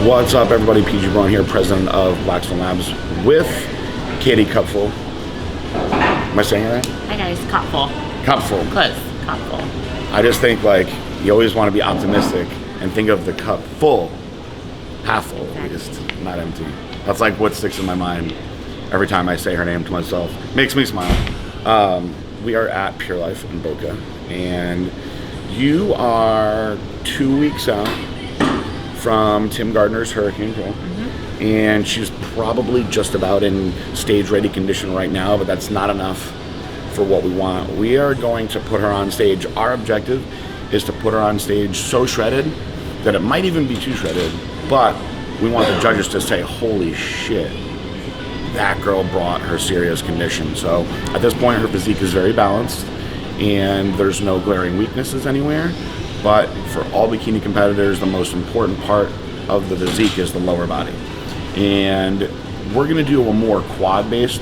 What's up, everybody? PG Braun here, president of Blackstone Labs, with Katie Kopfle. Am I saying it right? Hi guys, Kopfle. Kopfle. Close, Kopfle. I just think, like, you always want to be optimistic and think of the cup full, half full at least, not empty. That's like what sticks in my mind every time I say her name to myself. Makes me smile. We are at Pure Life in Boca, and you are 2 weeks out from Tim Gardner's Hurricane Curl, and she's probably just about in stage ready condition right now, but that's not enough for what we want. We are going to put her on stage. Our objective is to put her on stage so shredded that it might even be too shredded, but we want the judges to say, holy shit, that girl brought her serious condition. So at this point, her physique is very balanced and there's no glaring weaknesses anywhere. But for all bikini competitors, the most important part of the physique is the lower body. And we're gonna do a more quad-based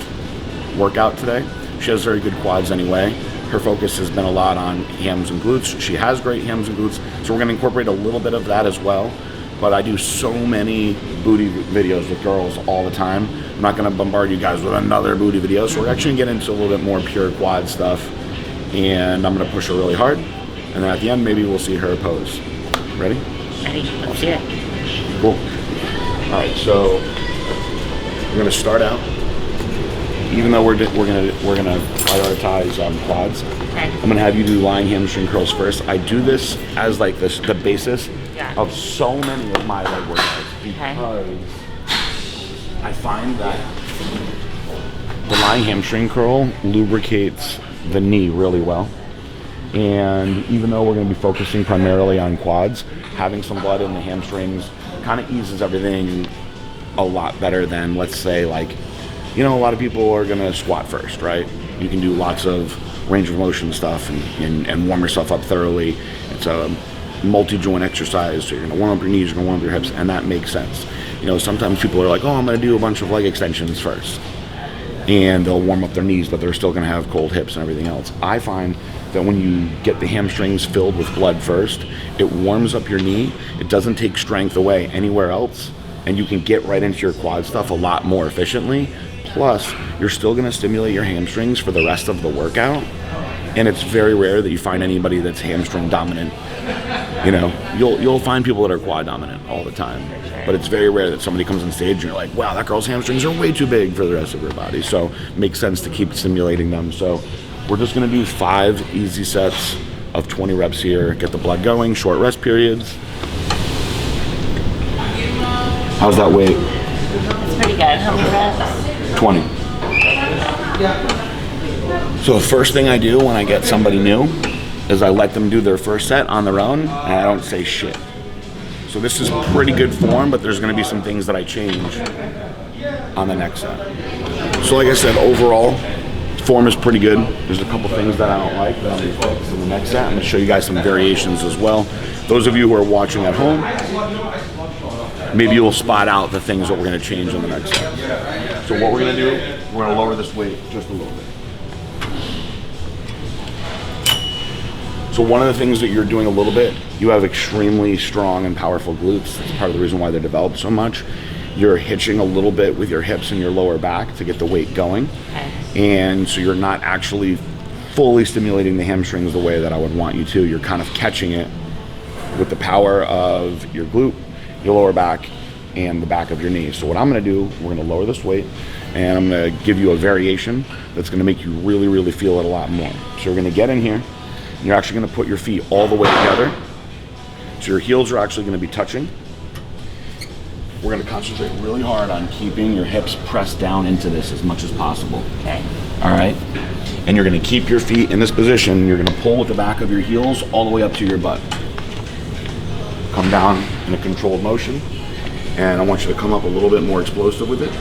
workout today. She has very good quads anyway. Her focus has been a lot on hams and glutes. She has great hams and glutes, so we're gonna incorporate a little bit of that as well. But I do so many booty videos with girls all the time. I'm not gonna bombard you guys with another booty video, so we're actually gonna get into a little bit more pure quad stuff. And I'm gonna push her really hard. And then at the end, maybe we'll see her pose. Ready? Ready, let's see it. Cool. All right, so we're gonna start out. Even though we're gonna prioritize quads, Okay. I'm gonna have you do lying hamstring curls first. I do this as like the basis of so many of my leg workouts because I find that the lying hamstring curl lubricates the knee really well. And even though we're going to be focusing primarily on quads, having some blood in the hamstrings kind of eases everything a lot better than, let's say, like, you know, a lot of people are going to squat first, right? You can do lots of range of motion stuff and warm yourself up thoroughly. It's a multi-joint exercise, so you're going to warm up your knees, you're going to warm up your hips, and that makes sense. You know, sometimes people are like, oh, I'm going to do a bunch of leg extensions first. And they'll warm up their knees, but they're still going to have cold hips and everything else. I find that when you get the hamstrings filled with blood first, it warms up your knee. It doesn't take strength away anywhere else, and you can get right into your quad stuff a lot more efficiently. Plus, you're still going to stimulate your hamstrings for the rest of the workout, and it's very rare that you find anybody that's hamstring dominant. You know, you'll find people that are quad dominant all the time, but it's very rare that somebody comes on stage and you're like, wow, that girl's hamstrings are way too big for the rest of her body. So it makes sense to keep stimulating them. So we're just gonna do 5 easy sets of 20 reps here, get the blood going, short rest periods. How's that weight? It's pretty good. How many reps? 20. So the first thing I do when I get somebody new is I let them do their first set on their own, and I don't say shit. So this is pretty good form, but there's gonna be some things that I change on the next set. So like I said, overall, form is pretty good. There's a couple things that I don't like that I'm gonna focus on the next set. I'm gonna show you guys some variations as well. Those of you who are watching at home, maybe you'll spot out the things that we're gonna change on the next set. So what we're gonna do, we're gonna lower this weight just a little bit. So one of the things that you're doing a little bit, you have extremely strong and powerful glutes. That's part of the reason why they're developed so much. You're hitching a little bit with your hips and your lower back to get the weight going. And so you're not actually fully stimulating the hamstrings the way that I would want you to. You're kind of catching it with the power of your glute, your lower back, and the back of your knee. So what I'm gonna do, we're gonna lower this weight, and I'm gonna give you a variation that's gonna make you really, really feel it a lot more. So we're gonna get in here. You're actually going to put your feet all the way together. So your heels are actually going to be touching. We're going to concentrate really hard on keeping your hips pressed down into this as much as possible. Okay. All right? And you're going to keep your feet in this position. You're going to pull with the back of your heels all the way up to your butt. Come down in a controlled motion. And I want you to come up a little bit more explosive with it.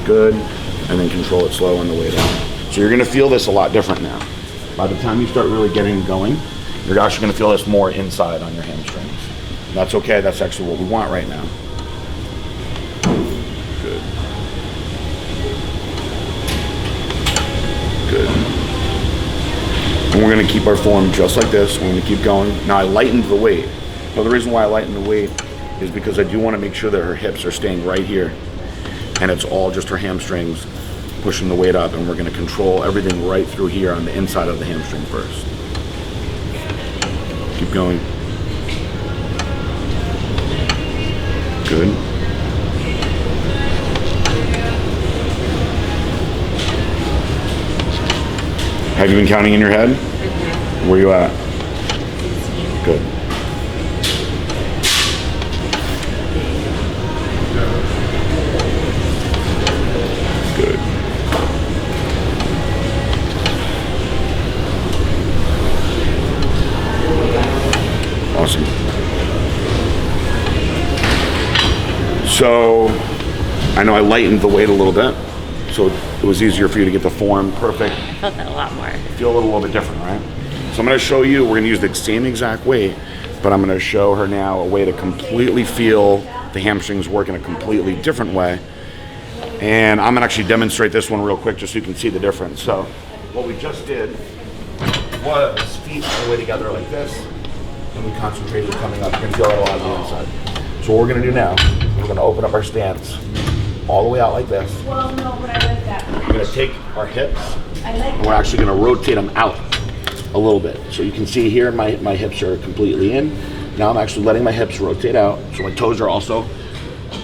Good. And then control it slow on the way down. So you're going to feel this a lot different now. By the time you start really getting going, you're actually going to feel this more inside on your hamstrings. And that's okay. That's actually what we want right now. Good. Good. And we're going to keep our form just like this. We're going to keep going. Now I lightened the weight. So the reason why I lightened the weight is because I do want to make sure that her hips are staying right here, and it's all just her hamstrings pushing the weight up, and we're going to control everything right through here on the inside of the hamstring first. Keep going. Good. Have you been counting in your head? Where are you at? Good. Good. Awesome. So, I know I lightened the weight a little bit, so it was easier for you to get the form perfect. I felt that a lot more. Feel a little bit different, right? So I'm going to show you, we're going to use the same exact weight, but I'm going to show her now a way to completely feel the hamstrings work in a completely different way. And I'm going to actually demonstrate this one real quick just so you can see the difference. So what we just did was feet all the way together like this, and we concentrated coming up. You can feel it a lot on the inside. So what we're going to do now, we're going to open up our stance all the way out like this. Well, no, but I like that. We're going to take our hips, and we're actually going to rotate them out a little bit. So you can see here my hips are completely in. Now I'm actually letting my hips rotate out. So my toes are also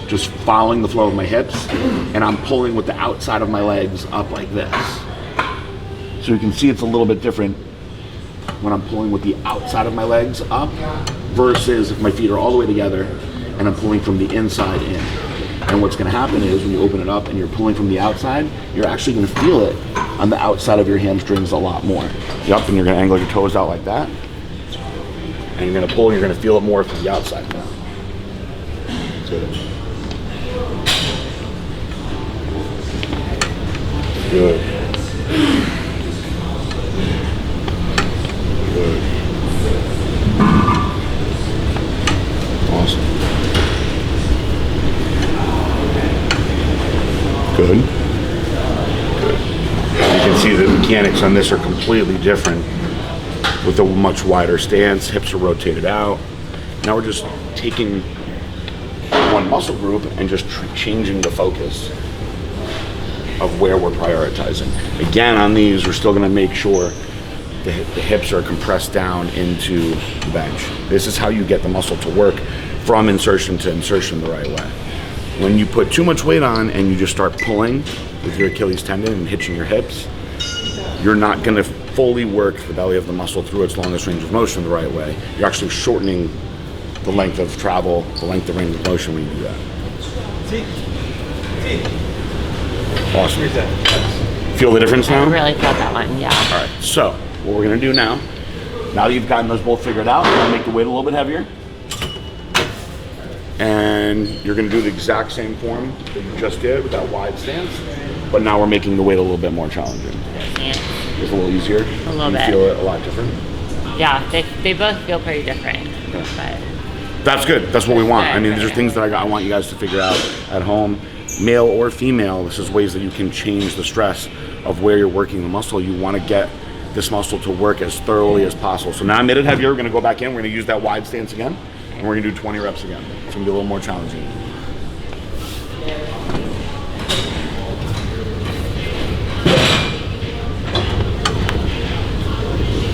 just following the flow of my hips, and I'm pulling with the outside of my legs up like this. So you can see it's a little bit different when I'm pulling with the outside of my legs up versus if my feet are all the way together and I'm pulling from the inside in. And what's going to happen is when you open it up and you're pulling from the outside, you're actually going to feel it on the outside of your hamstrings a lot more. Yup, and you're going to angle your toes out like that. And you're going to pull and you're going to feel it more from the outside now. Good. Good. Good. Awesome. Good. Good. You can see the mechanics on this are completely different with a much wider stance. Hips are rotated out. Now we're just taking one muscle group and just changing the focus of where we're prioritizing. Again, on these, we're still going to make sure the hips are compressed down into the bench. This is how you get the muscle to work from insertion to insertion the right way. When you put too much weight on and you just start pulling with your Achilles tendon and hitching your hips, you're not going to fully work the belly of the muscle through its longest range of motion the right way. You're actually shortening the length of travel, the length of range of motion when you do that. Awesome. Feel the difference now? I really felt that one, yeah. All right, so what we're going to do now that you've gotten those both figured out, we're going to make the weight a little bit heavier. And you're going to do the exact same form that you just did with that wide stance, but now we're making the weight a little bit more challenging. Yeah. It's a little easier. A little bit. You feel it a lot different. Yeah, they both feel pretty different. Okay. But that's good. That's what we want. Good, I mean, these are things that I want you guys to figure out at home, male or female. This is ways that you can change the stress of where you're working the muscle. You want to get this muscle to work as thoroughly as possible. So now I made it heavier. We're going to go back in. We're going to use that wide stance again. And we're going to do 20 reps again. It's going to be a little more challenging.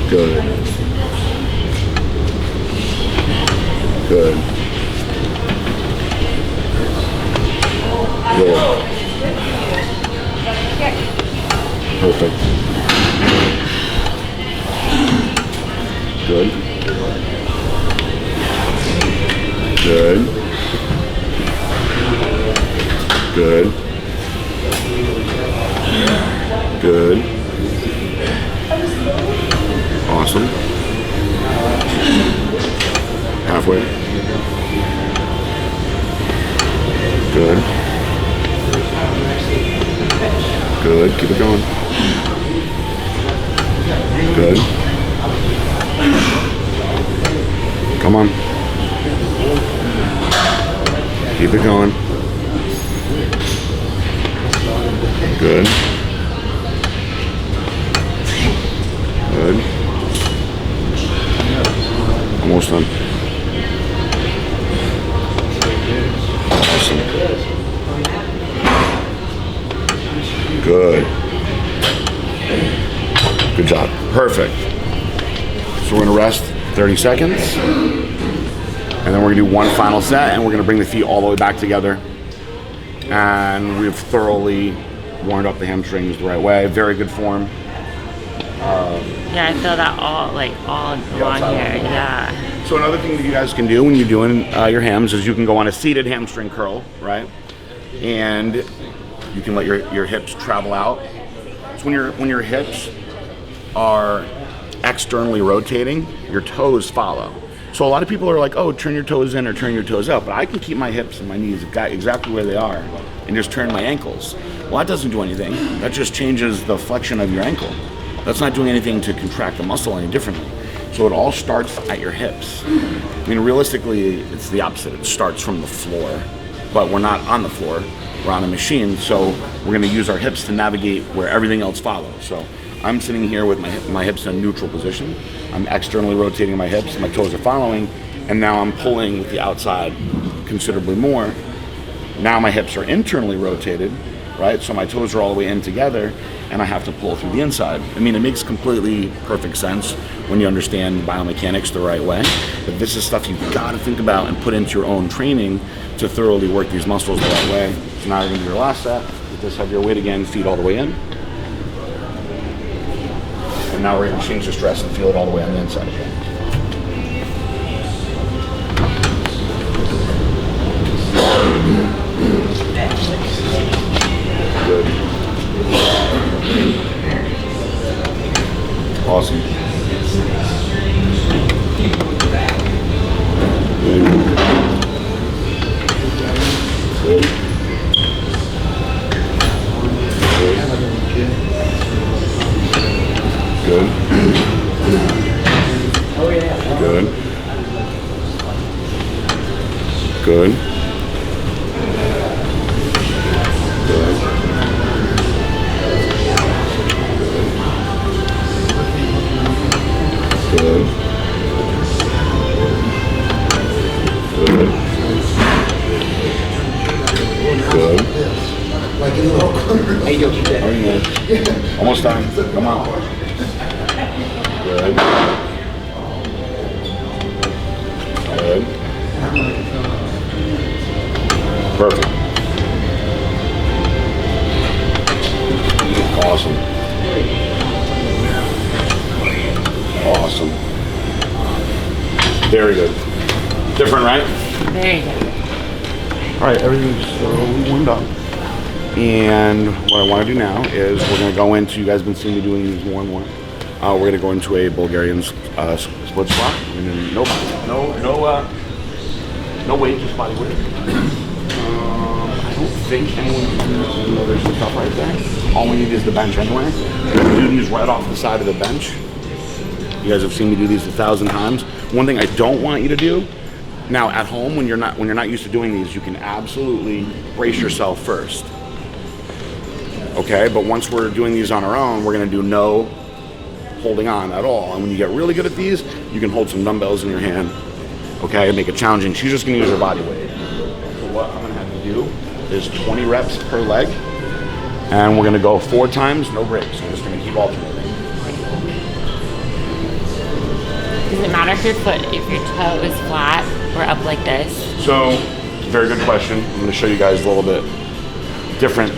Good. Good. Good. Perfect. Good. Good. Good. Good. Awesome. Halfway. Good. Good. Keep it going. Good. Come on. Keep it going. Good. Good. Almost done. Good. Good job. Perfect. So we're gonna rest 30 seconds. And then we're gonna do one final set, and we're gonna bring the feet all the way back together. And we've thoroughly warmed up the hamstrings the right way. Very good form. Yeah, I feel that all along here. Yeah. So another thing that you guys can do when you're doing your hams is you can go on a seated hamstring curl, right? And you can let your hips travel out. So when your hips are externally rotating, your toes follow. So a lot of people are like, oh, turn your toes in or turn your toes out, but I can keep my hips and my knees exactly where they are and just turn my ankles. Well, that doesn't do anything. That just changes the flexion of your ankle. That's not doing anything to contract the muscle any differently. So it all starts at your hips. I mean, realistically, it's the opposite. It starts from the floor, but we're not on the floor. We're on a machine, so we're gonna use our hips to navigate where everything else follows. So I'm sitting here with my hips in a neutral position. I'm externally rotating my hips, my toes are following, and now I'm pulling with the outside considerably more. Now my hips are internally rotated, right? So my toes are all the way in together, and I have to pull through the inside. I mean, it makes completely perfect sense when you understand biomechanics the right way, but this is stuff you've got to think about and put into your own training to thoroughly work these muscles the right way. So now you're gonna do your last set. With this heavier weight again, feet all the way in. And now we're gonna change the stress and feel it all the way on the inside again. Good. Awesome. Good. Good. Good. Good. Good. Good. Good. Good. Good. Like a little. Hey, yo, keep that. Almost time. Come on. Good. Good. Perfect. Awesome. Awesome. Very good. Different, right? Very good. All right, everything's slowly warmed up. And what I want to do now is we're going to go into, you guys have been seeing me doing these more and more. We're going to go into a Bulgarian split squat. And then no weight, just body weight. I don't think anyone can know there's some stuff right there. All we need is the bench anyway. We do these right off the side of the bench. You guys have seen me do these 1,000 times. One thing I don't want you to do, now at home when you're not used to doing these, you can absolutely brace yourself first. Okay, but once we're doing these on our own, we're gonna do no holding on at all. And when you get really good at these, you can hold some dumbbells in your hand, okay, and make it challenging. She's just gonna use her body weight. So what I'm gonna have you do is 20 reps per leg, and we're gonna go 4 times, no breaks. We're just gonna keep alternating. Does it matter if your toe is flat or up like this? So, very good question. I'm gonna show you guys a little bit different.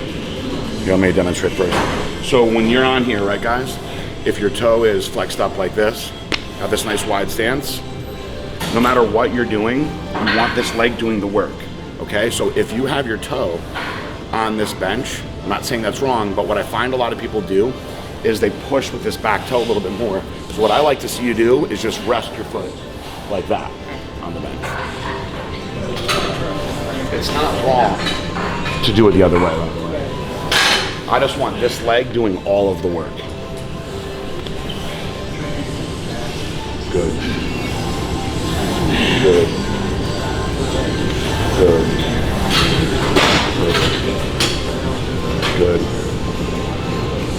Let me demonstrate first. So when you're on here, right guys, if your toe is flexed up like this, have this nice wide stance, no matter what you're doing, you want this leg doing the work, okay? So if you have your toe on this bench, I'm not saying that's wrong, but what I find a lot of people do is they push with this back toe a little bit more. So what I like to see you do is just rest your foot like that on the bench. It's not wrong to do it the other way, by the way. I just want this leg doing all of the work. Good. Good. Good. Good.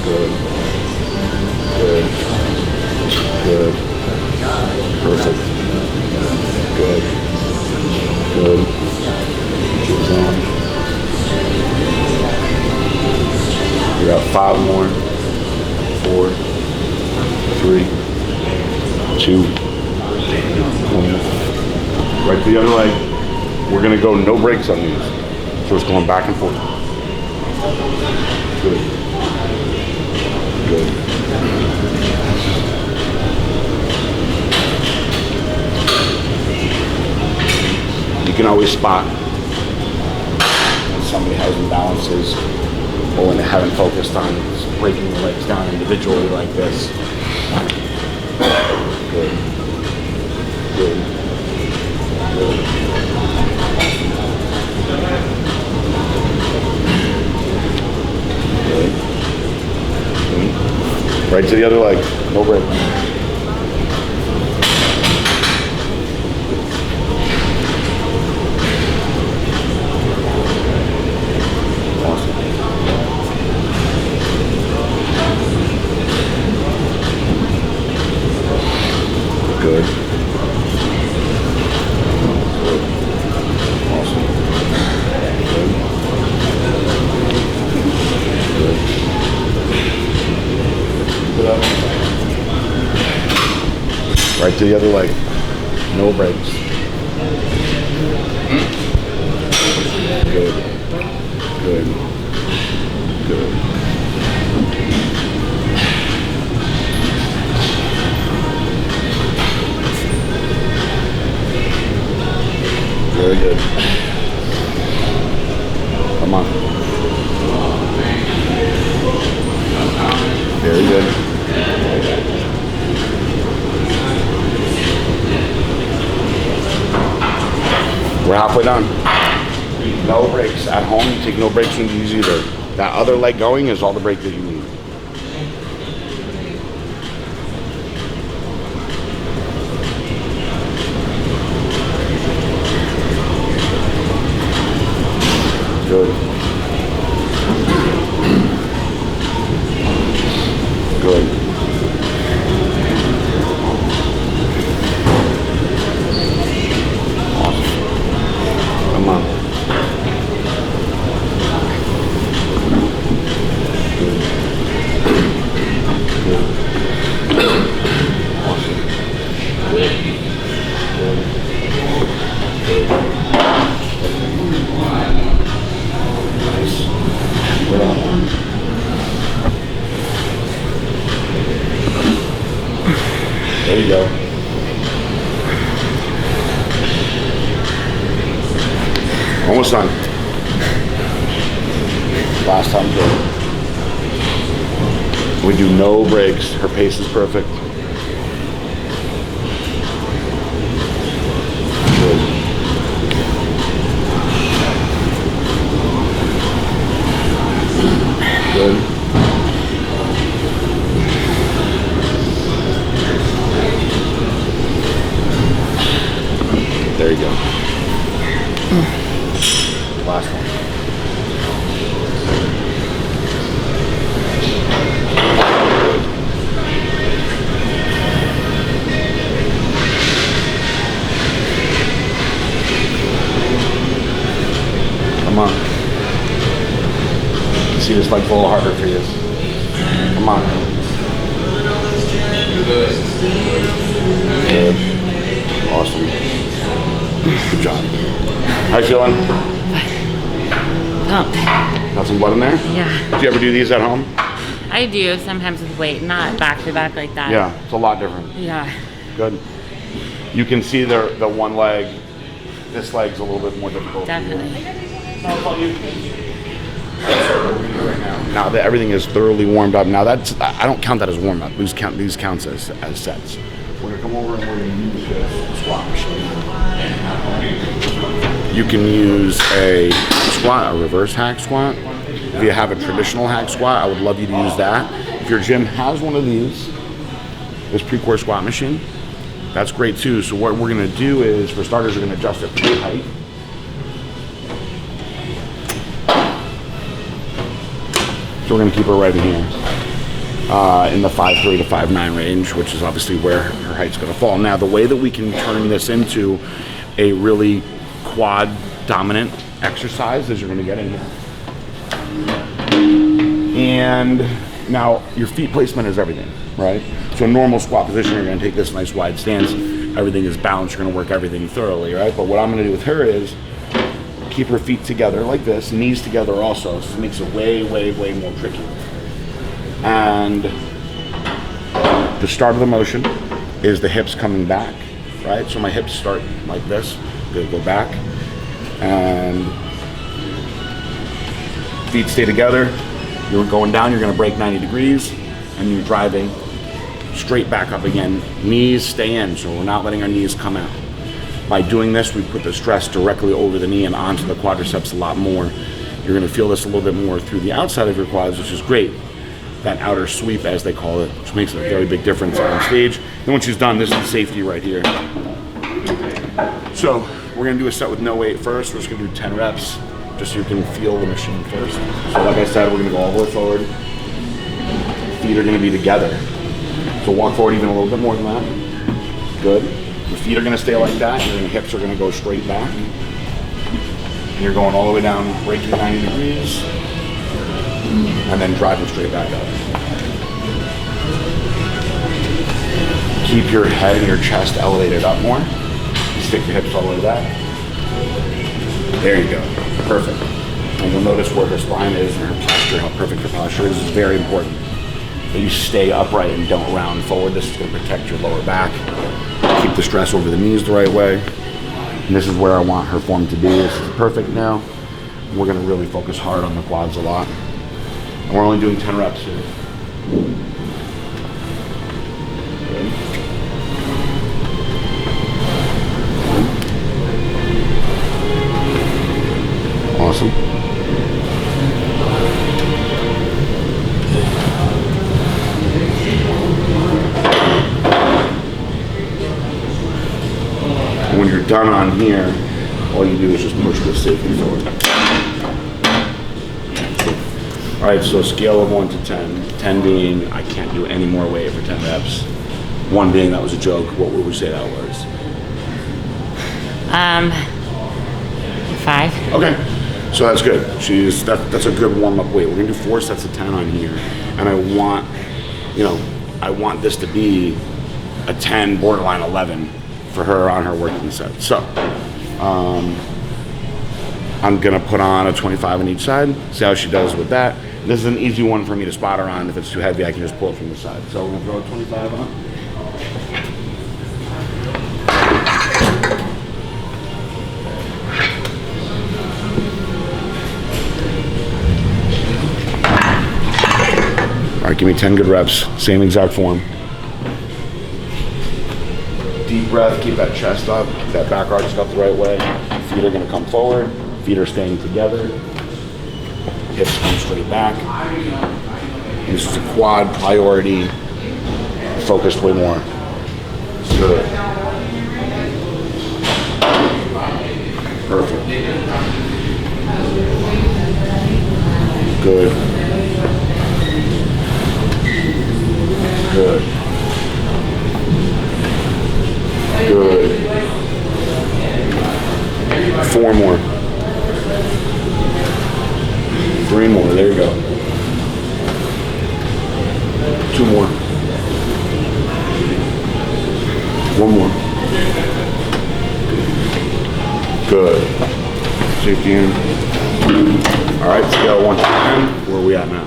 Good. Good. Good. Perfect. Good. Good. Keep going. You're at we're gonna go no breaks on these. So it's going back and forth. Good. Good. You can always spot when somebody has imbalances or when they haven't focused on breaking the legs down individually like this. Good. Good. Good. Good. Good. Right to the other leg. No break. Good. Good. Awesome. Good. Good. Good up. Right to the other leg. No breaks. Good. Good. Good. Very good. Come on. Very good. We're halfway done. No breaks. At home, you take no breaks when you use either. That other leg going is all the break that you need. Good. Good. Awesome. Come on. Good. Good. Awesome. Good. Good. Good. Nice. Good on. There you go. Almost done. Last time through. We do no breaks. Her pace is perfect. Good. Good. There you go. Last one. Come on. See, this leg's a little harder for you. Come on. Good. Awesome. Good job. How you feeling? Pumped. Got some blood in there? Yeah. Do you ever do these at home? I do sometimes with weight, not back to back like that. Yeah, it's a lot different. Yeah. Good. You can see the one leg. This leg's a little bit more difficult. Definitely. Now that everything is thoroughly warmed up, now that's, I don't count that as warm up. These counts as sets. We're gonna come over and we're gonna use this squat machine. You can use a squat, a reverse hack squat. If you have a traditional hack squat, I would love you to use that. If your gym has one of these, this pre-core squat machine, that's great too. So what we're gonna do is, for starters, we're gonna adjust it for your height. So we're gonna keep her right in here, in the 5'3" to 5'9" range, which is obviously where her height's gonna fall. Now, the way that we can turn this into a really quad dominant exercise is you're gonna get in here. And now your feet placement is everything, right? So in normal squat position, you're gonna take this nice wide stance. Everything is balanced, you're gonna work everything thoroughly, right? But what I'm gonna do with her is, keep her feet together like this, knees together also. So it makes it way, way, way more tricky. And the start of the motion is the hips coming back, right? So my hips start like this, they go back, and feet stay together. You're going down, you're gonna break 90 degrees, and you're driving straight back up again. Knees stay in, so we're not letting our knees come out. By doing this, we put the stress directly over the knee and onto the quadriceps a lot more. You're gonna feel this a little bit more through the outside of your quads, which is great. That outer sweep, as they call it, which makes a very big difference on stage. And when she's done, this is the safety right here. So we're gonna do a set with no weight first. We're just gonna do 10 reps, just so you can feel the machine first. So like I said, we're gonna go all the way forward. Feet are gonna be together. So walk forward even a little bit more than that. Good. The feet are gonna stay like that. Your hips are gonna go straight back. And you're going all the way down, breaking 90 degrees. And then driving straight back up. Keep your head and your chest elevated up more. Stick your hips all the way back. There you go. Perfect. And you'll notice where her spine is and her posture, how perfect her posture is very important. That you stay upright and don't round forward. This is going to protect your lower back. Keep the stress over the knees the right way. And this is where I want her form to be. This is perfect now. We're going to really focus hard on the quads a lot. And we're only doing 10 reps here. Good. Awesome. And when you're done on here, all you do is just push this safety forward. All right, so scale of 1 to 10. 10 being, I can't do any more weight for 10 reps. 1 being, that was a joke. What would we say that was? 5. Okay, so that's good. That's a good warm-up weight. We're gonna do 4 sets of 10 on here. And I want this to be a 10, borderline 11 for her on her working set. So, I'm gonna put on a 25 on each side, see how she does with that. This is an easy one for me to spot her on. If it's too heavy, I can just pull it from the side. So we're gonna throw a 25 on. All right, give me 10 good reps, same exact form. Deep breath, keep that chest up, keep that back arched up the right way. Feet are gonna come forward, feet are staying together. Hips come straight back. This is a quad priority, focused way more. Good. Perfect. Good. Good. Good. 4 more. 3 more, there you go. 2 more. 1 more. Good. Safety in. All right, scale 1 to 10. Where are we at now?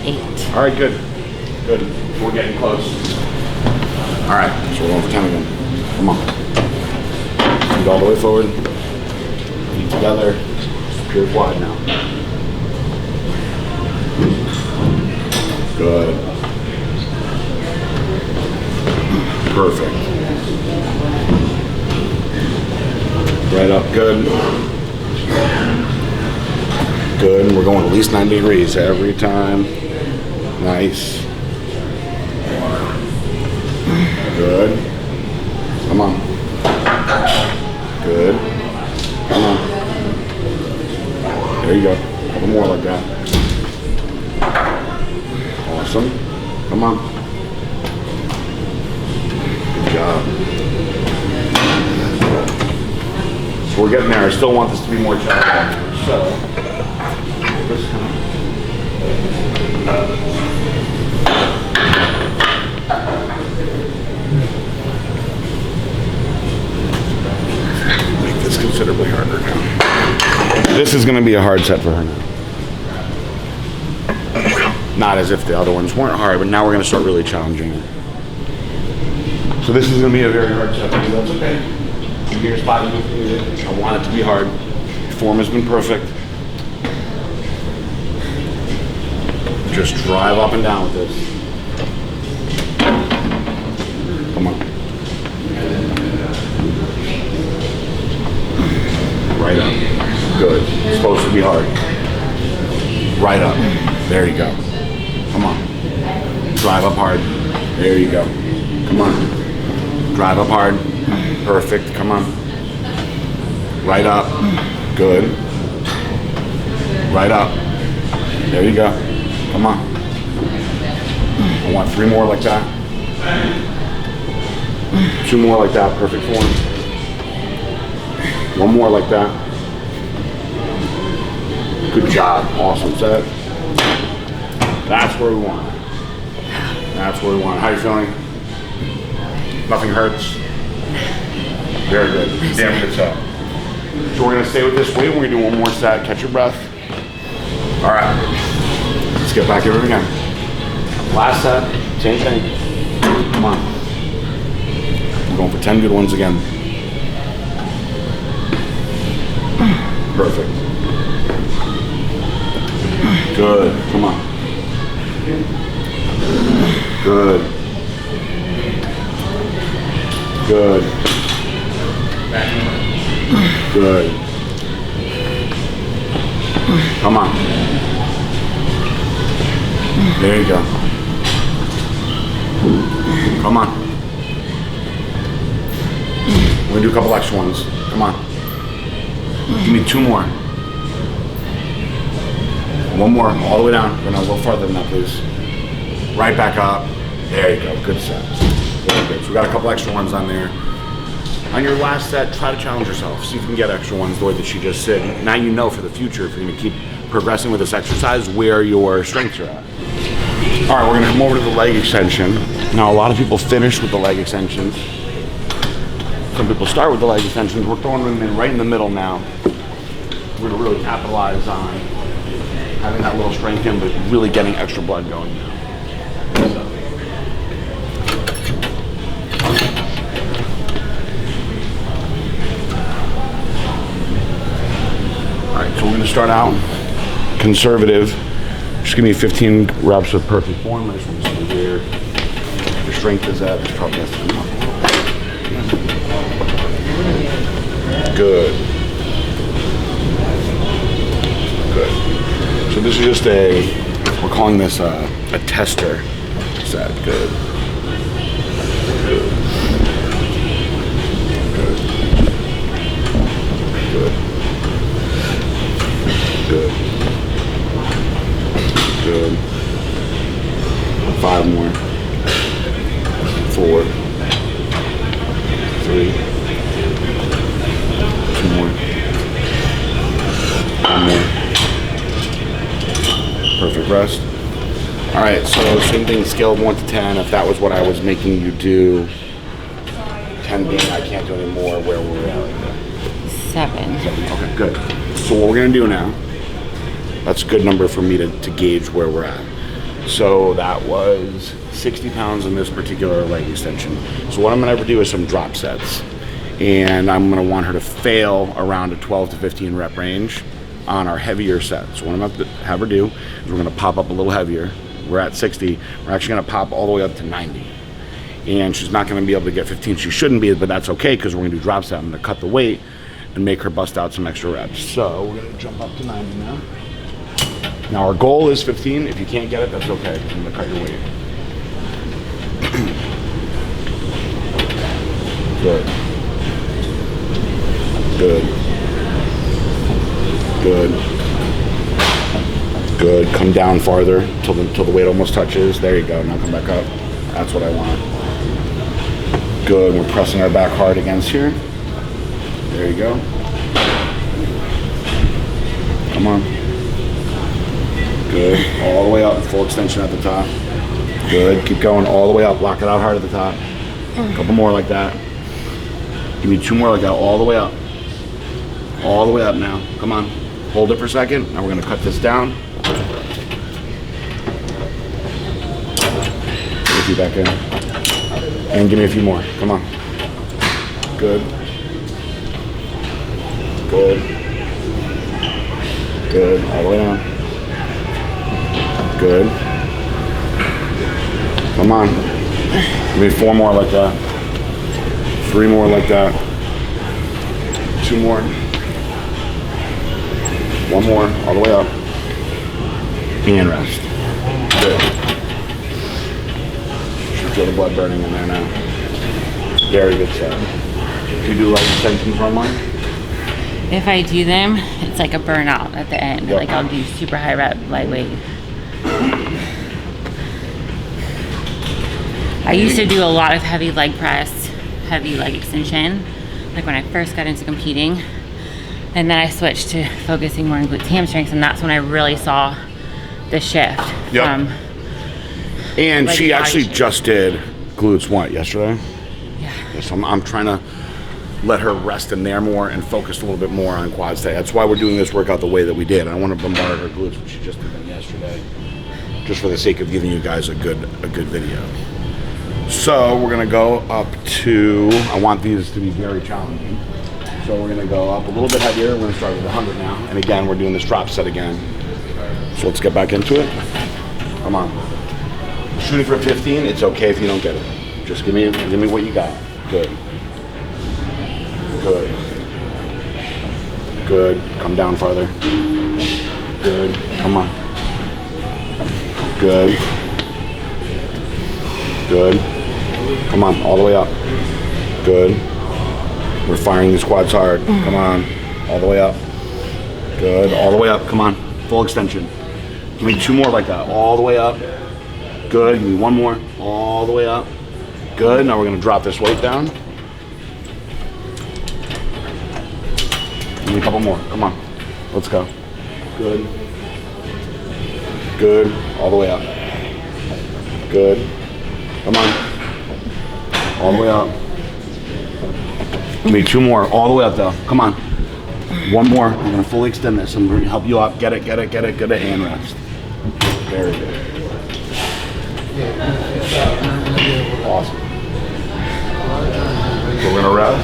8. All right, good. Good. We're getting close. All right, so we're going for 10 again. Come on. Feet all the way forward. Feet together. Pure quad now. Good. Perfect. Right up, good. Good, and we're going at least 90 degrees every time. Nice. Good. Come on. Good. Come on. There you go. A couple more like that. Awesome. Come on. Good job. So we're getting there. I still want this to be more challenging. So, this time. Like is considerably harder now. This is going to be a hard set for her now. Not as if the other ones weren't hard, but now we're going to start really challenging her. So this is going to be a very hard set for you. That's okay. Here's 5 minutes. I want it to be hard. Form has been perfect. Just drive up and down with this. Come on. Right up. Good. It's supposed to be hard. Right up. There you go. Come on. Drive up hard. There you go. Come on. Drive up hard. Perfect. Come on. Right up. Good. Right up. There you go. Come on. I want 3 more like that. 2 more like that. Perfect form. 1 more like that. Good job. Awesome set. That's where we want. That's where we want. How are you feeling? Nothing hurts? Very good. Damn good set. So we're going to stay with this weight. We're going to do 1 more set. Catch your breath. All right. Let's get back here again. Last set. Same thing. Come on. We're going for 10 good ones again. Perfect. Good. Come on. Good. Good. Good. Come on. There you go. Come on. We're gonna do a couple extra ones. Come on. Give me 2 more. 1 more, all the way down. Go down a little farther than that, please. Right back up. There you go. Good set. Very good. So we got a couple extra ones on there. On your last set, try to challenge yourself. See if you can get extra ones the way that she just said. Now you know for the future, if you're going to keep progressing with this exercise, where your strengths are at. All right, we're going to come over to the leg extension. Now, a lot of people finish with the leg extensions. Some people start with the leg extensions. We're throwing them in right in the middle now. We're going to really capitalize on having that little strength in, but really getting extra blood going now. All right, so we're going to start out conservative. Just give me 15 reps of perfect form. I just want to see where your strength is at. This probably has to come up. Good. Good. So this is just we're calling this a tester set. Good. Good. Good. Good. Good. Good. 5 more. 4. 3. 2 more. 1 more. Perfect rest. All right, so same thing, scale of 1 to 10. If that was what I was making you do, 10 being I can't do any more, where were we at? 7. Okay, good. So what we're gonna do now, that's a good number for me to gauge where we're at. So that was 60 pounds in this particular leg extension. So what I'm gonna do is some drop sets. And I'm gonna want her to fail around a 12 to 15 rep range on our heavier set. So what I'm gonna have her do is we're gonna pop up a little heavier. We're at 60, we're actually gonna pop all the way up to 90. And she's not gonna be able to get 15, she shouldn't be, but that's okay because we're gonna do drop set. I'm gonna cut the weight and make her bust out some extra reps. So we're gonna jump up to 90 now. Now our goal is 15. If you can't get it, that's okay. I'm gonna cut your weight. Good. Good. Good. Good. Come down farther till the weight almost touches. There you go. Now come back up. That's what I want. Good. We're pressing our back hard against here. There you go. Come on. Good. All the way up. Full extension at the top. Good. Keep going all the way up. Lock it out hard at the top. A couple more like that. Give me 2 more like that all the way up. All the way up now. Come on. Hold it for a second. Now we're gonna cut this down. Get your feet back in. And give me a few more. Come on. Good. Good. Good. All the way down. Good. Come on. Give me 4 more like that. 3 more like that. 2 more. 1 more. All the way up. And rest. Good. Should feel the blood burning in there now. Very good set. Do you do like extensions on mine? If I do them, it's like a burnout at the end. Yep. Like I'll do super high rep, lightweight. I used to do a lot of heavy leg press, heavy leg extension, like when I first got into competing. And then I switched to focusing more on glutes, hamstrings, and that's when I really saw the shift. Yep. And she actually just did glutes yesterday? Yeah. So I'm trying to let her rest in there more and focus a little bit more on quads today. That's why we're doing this workout the way that we did. I want to bombard her glutes, which she just did them yesterday, just for the sake of giving you guys a good video. So we're gonna go up to, I want these to be very challenging. So we're gonna go up a little bit heavier. We're gonna start with 100 now. And again, we're doing this drop set again. So let's get back into it. Come on. Shooting for 15, it's okay if you don't get it. Just give me what you got. Good. Good. Good. Come down farther. Good. Come on. Good. Good. Come on, all the way up. Good. We're firing these quads hard. Come on, all the way up. Good, all the way up. Come on, full extension. Give me 2 more like that, all the way up. Good, give me 1 more, all the way up. Good, now we're gonna drop this weight down. Give me a couple more, come on. Let's go. Good. Good, all the way up. Good. Come on. All the way up. Give me 2 more. All the way up though. Come on. 1 more. I'm gonna fully extend this. I'm gonna help you up. Get it, and rest. Very good. Awesome. So we're gonna rest.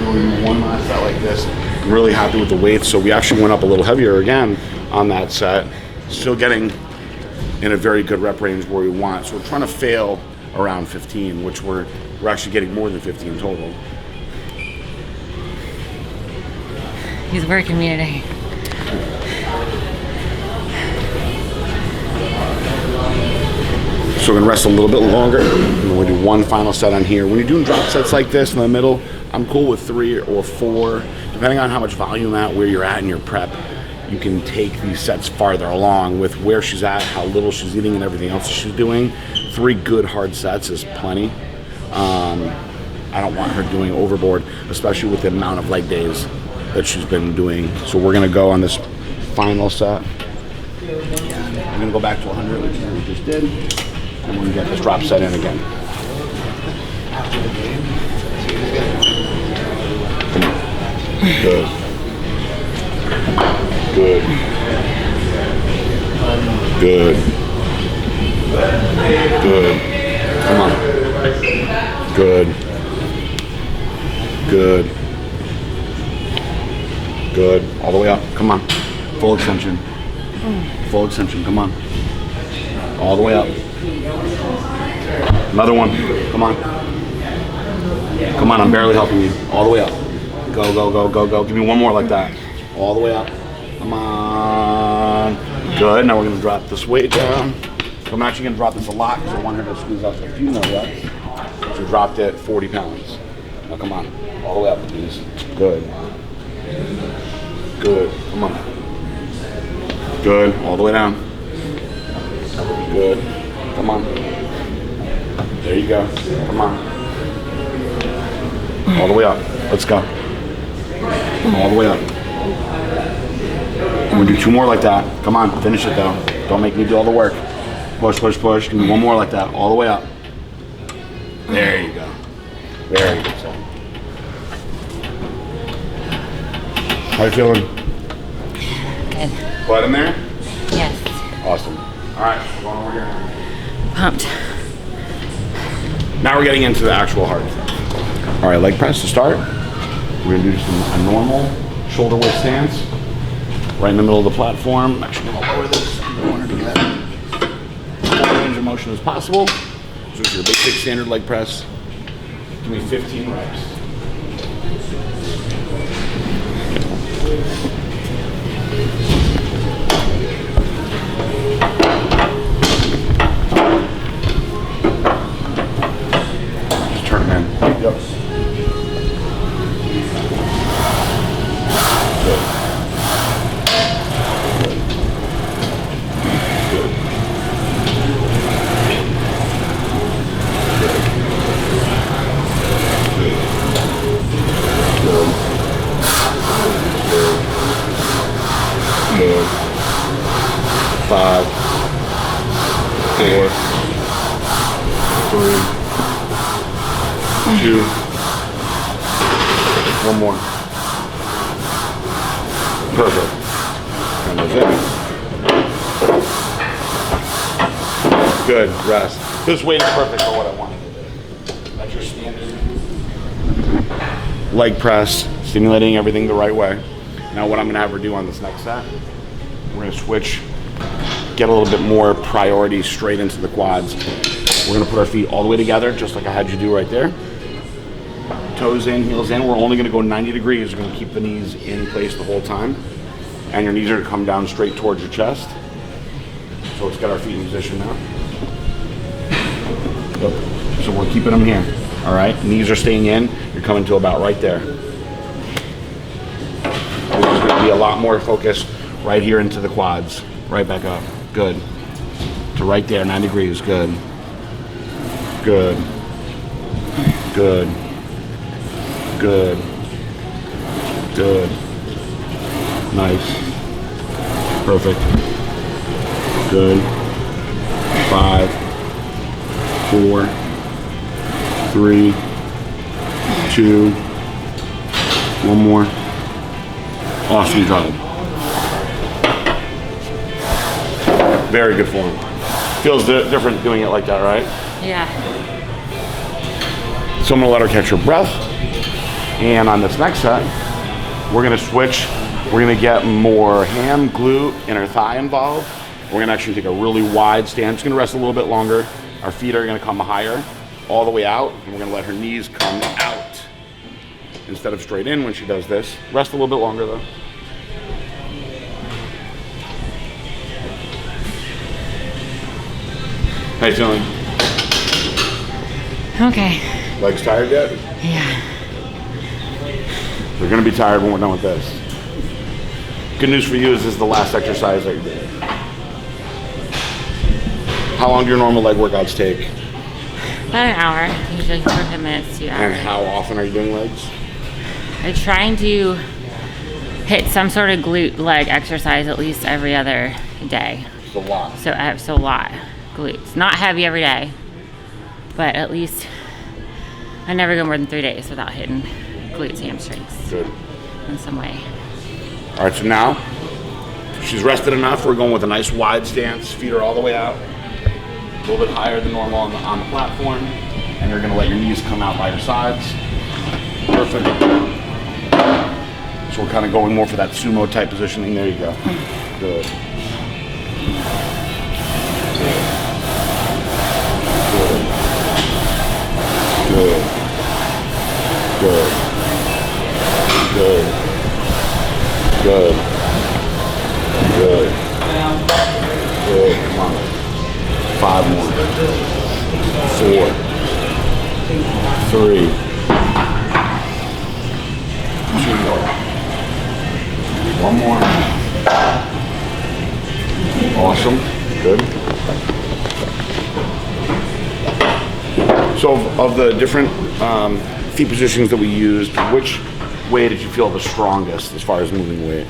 We're gonna do 1 last set like this. I'm really happy with the weights. So we actually went up a little heavier again on that set. Still getting in a very good rep range where we want. So we're trying to fail around 15, which we're actually getting more than 15 total. He's working me today. So we're gonna rest a little bit longer. And we're gonna do 1 final set on here. When you're doing drop sets like this in the middle, I'm cool with 3 or 4, depending on how much volume where you're at in your prep. You can take these sets farther along with where she's at, how little she's eating, and everything else she's doing. 3 good hard sets is plenty. I don't want her doing overboard, especially with the amount of leg days that she's been doing. So we're gonna go on this final set. I'm gonna go back to 100, which we just did, and we're gonna get this drop set in again. Come on. Good. Good. Good. Good. Come on. Good. Good. Good. All the way up. Come on. Full extension. Full extension. Come on. All the way up. Another one. Come on. Come on. I'm barely helping you. All the way up. Go, go, go, go, go. Give me 1 more like that. All the way up. Come on. Good. Now we're going to drop this weight down. I'm actually going to drop this a lot because I want her to squeeze out a few more reps. So we dropped it 40 pounds. Now come on. All the way up, please. Good. Good. Come on. Good. All the way down. Good. Come on. There you go. Come on. All the way up. Let's go. All the way up. I'm gonna do 2 more like that. Come on, finish it though. Don't make me do all the work. Push, push, push. Give me 1 more like that. All the way up. There you go. Very good. How you feeling? Good. Blood in there? Yes. Awesome. All right, going over here. Pumped. Now we're getting into the actual hard stuff. All right, leg press to start. We're gonna do a normal shoulder width stance, right in the middle of the platform. I'm actually gonna lower this in order to get full range of motion as possible. So it's your basic standard leg press. Give me 15 reps. Just turn them in. Yep. Good. Good. Good. 5, 4, 3, 2. One more. Perfect. And that's it. Good. Rest. This weight is perfect for what I wanted to do. That's your standard leg press, stimulating everything the right way. Now what I'm gonna have her do on this next set, we're gonna switch, get a little bit more priority straight into the quads. We're gonna put our feet all the way together, just like I had you do right there. Toes in, heels in. We're only gonna go 90 degrees. We're gonna keep the knees in place the whole time. And your knees are gonna come down straight towards your chest. So let's get our feet in position now. So we're keeping them here, all right? Knees are staying in. You're coming to about right there. There's gonna be a lot more focus right here into the quads. Right back up, good. To right there, 90 degrees, good. Good. Good. Good. Good. Nice. Perfect. Good. 5, 4, 3, 2. One more. Awesome job. Very good form. Feels different doing it like that, right? Yeah. So I'm gonna let her catch her breath. And on this next set, we're gonna switch. We're gonna get more ham, glute, inner thigh involved. We're gonna actually take a really wide stance. Gonna rest a little bit longer. Our feet are gonna come higher, all the way out. And we're gonna let her knees come out instead of straight in when she does this. Rest a little bit longer though. How you feeling? Okay. Legs tired yet? Yeah. They're gonna be tired when we're done with this. Good news for you is this is the last exercise that you did. How long do your normal leg workouts take? About an hour, usually 45 minutes, 2 hours. And how often are you doing legs? I'm trying to hit some sort of glute leg exercise at least every other day. It's a lot. So I have a lot. Glutes. Not heavy every day, but at least I never go more than 3 days without hitting glutes, hamstrings. Good. In some way. All right, so now she's rested enough. We're going with a nice wide stance. Feet are all the way out. A little bit higher than normal on the platform. And you're gonna let your knees come out by your sides. Perfect. So we're kind of going more for that sumo type positioning. There you go. Good. Good. Good. Good. Good. Good. Good. Come on. 5 more. 4. 3. 2 more. 1 more. Awesome. Good. So of the different feet positions that we used, which way did you feel the strongest as far as moving weight?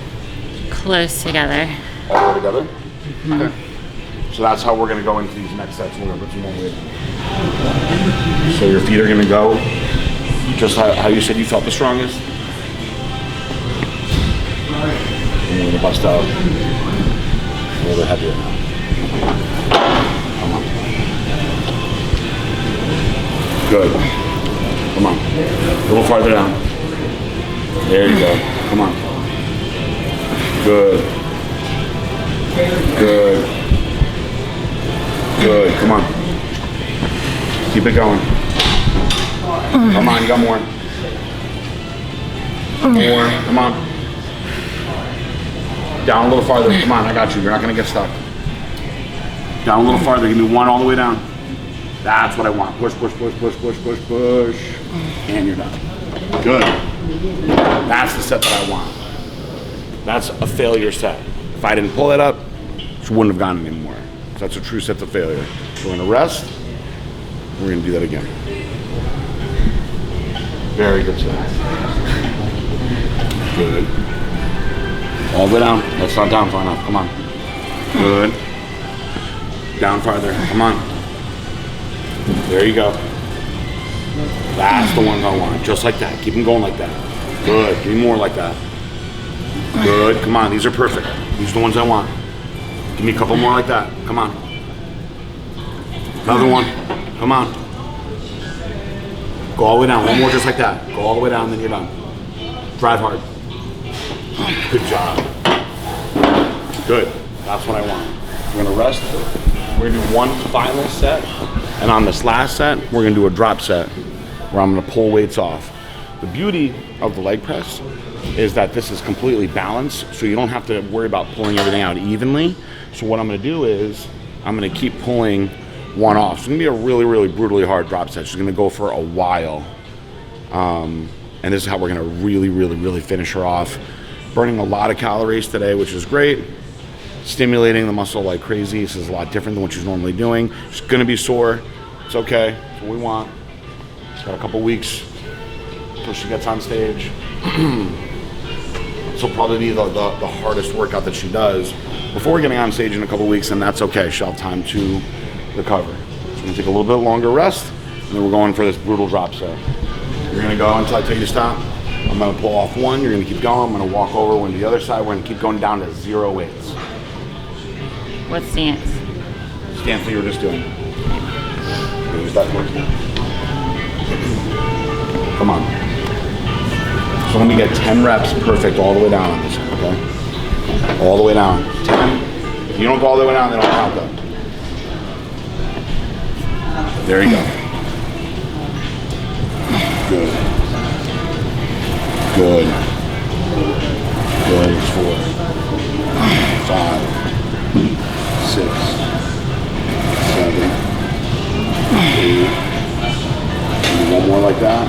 Close together. All the way together? Mm-hmm. Okay. So that's how we're going to go into these next sets. We're going to put some more weight on. So your feet are going to go just how you said you felt the strongest? And we're gonna bust out a little bit heavier now. Come on. Good. Come on. A little farther down. There you go. Come on. Good. Good. Good. Come on. Keep it going. Come on, you got more. More. Come on. Down a little farther. Come on, I got you. You're not going to get stuck. Down a little farther. Give me one all the way down. That's what I want. Push, push, push, push, push, push, push. And you're done. Good. That's the set that I want. That's a failure set. If I didn't pull that up, it wouldn't have gone anymore. So that's a true set of failure. So we're going to rest. We're going to do that again. Very good set. Good. All the way down. That's not down far enough. Come on. Good. Down farther. Come on. There you go. That's the one I want. Just like that. Keep them going like that. Good. Give me more like that. Good. Come on. These are perfect. These are the ones I want. Give me a couple more like that. Come on. Another one. Come on. Go all the way down. One more just like that. Go all the way down, then you're done. Drive hard. Good job. Good. That's what I want. We're going to rest. We're going to do one final set. And on this last set, we're going to do a drop set where I'm going to pull weights off. The beauty of the leg press is that this is completely balanced, so you don't have to worry about pulling everything out evenly. So what I'm going to do is I'm going to keep pulling one off. It's going to be a really, really brutally hard drop set. She's going to go for a while. And this is how we're going to really, really, really finish her off. Burning a lot of calories today, which is great. Stimulating the muscle like crazy. This is a lot different than what she's normally doing. She's going to be sore. It's okay. That's what we want. She's got a couple weeks until she gets on stage. This will probably be the hardest workout that she does before getting on stage in a couple weeks, and that's okay. She'll have time to recover. So we're going to take a little bit longer rest, and then we're going for this brutal drop set. You're going to go until I tell you to stop. I'm going to pull off one. You're going to keep going. I'm going to walk over. We're to the other side. We're going to keep going down to 0 weights. What stance? Stance that you were just doing. Use that one. Come on. So let me get 10 reps perfect all the way down on this, okay? All the way down. 10. If you don't go all the way down, they don't count though. There you go. Good. Good. Good. 4, 5, 6, 7, 8. One more like that.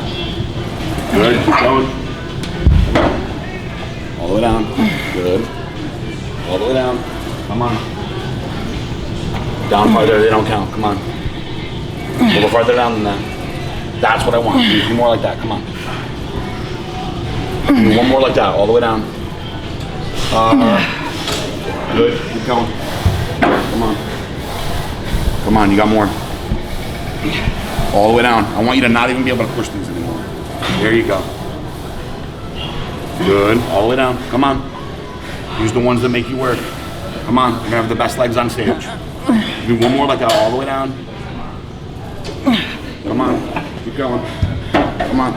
Good. Keep going. All the way down. Good. All the way down. Come on. Down farther. They don't count. Come on. A little farther down than that. That's what I want. A few more like that. Come on. One more like that. All the way down. Good. Keep going. Come on. Come on. You got more. All the way down. I want you to not even be able to push these anymore. There you go. Good. All the way down. Come on. Use the ones that make you work. Come on. You're going to have the best legs on stage. Do one more like that. All the way down. Come on. Keep going. Come on.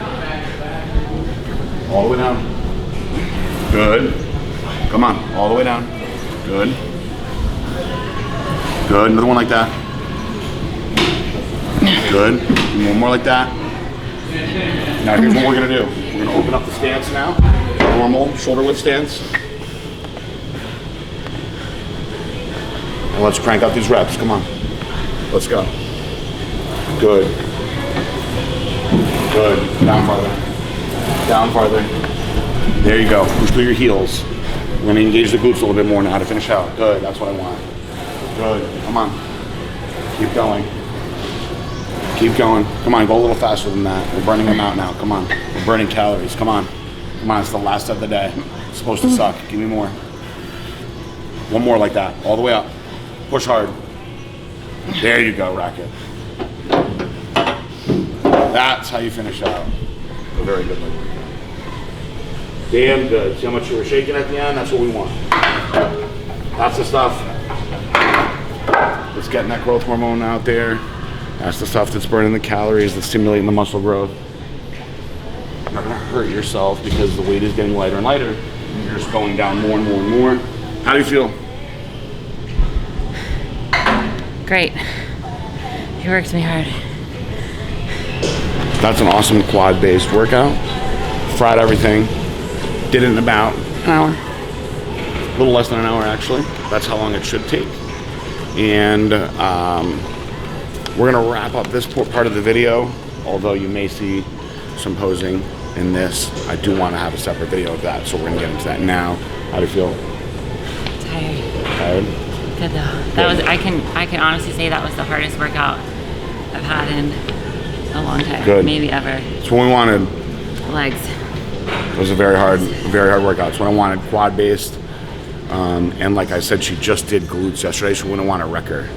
All the way down. Good. Come on. All the way down. Good. Good. Another one like that. Good. One more like that. Now here's what we're going to do. We're going to open up the stance now. Normal shoulder width stance. And let's crank out these reps. Come on. Let's go. Good. Good. Down farther. Down farther. There you go. Push through your heels. We're going to engage the glutes a little bit more now to finish out. Good. That's what I want. Good. Come on. Keep going. Keep going. Come on. Go a little faster than that. We're burning them out now. Come on. We're burning calories. Come on. Come on. It's the last of the day. It's supposed to suck. Give me more. One more like that. All the way up. Push hard. There you go, Racket. That's how you finish out. A very good leg. Damn good. See how much you were shaking at the end? That's what we want. That's the stuff that's getting that growth hormone out there. That's the stuff that's burning the calories, that's stimulating the muscle growth. You're not gonna hurt yourself because the weight is getting lighter and lighter. You're just going down more and more and more. How do you feel? Great. He works me hard. That's an awesome quad-based workout. Fried everything. Did it in about an hour. A little less than an hour, actually. That's how long it should take. And we're gonna wrap up this part of the video, although you may see some posing in this. I do want to have a separate video of that, so we're gonna get into that now. How do you feel? Tired. Tired? Good though. That was, I can honestly say that was the hardest workout I've had in a long time. Good. Maybe ever. It's what we wanted. Legs. It was a very hard workout. It's what I wanted, quad based. And like I said, she just did glutes yesterday. She wouldn't want to wreck her.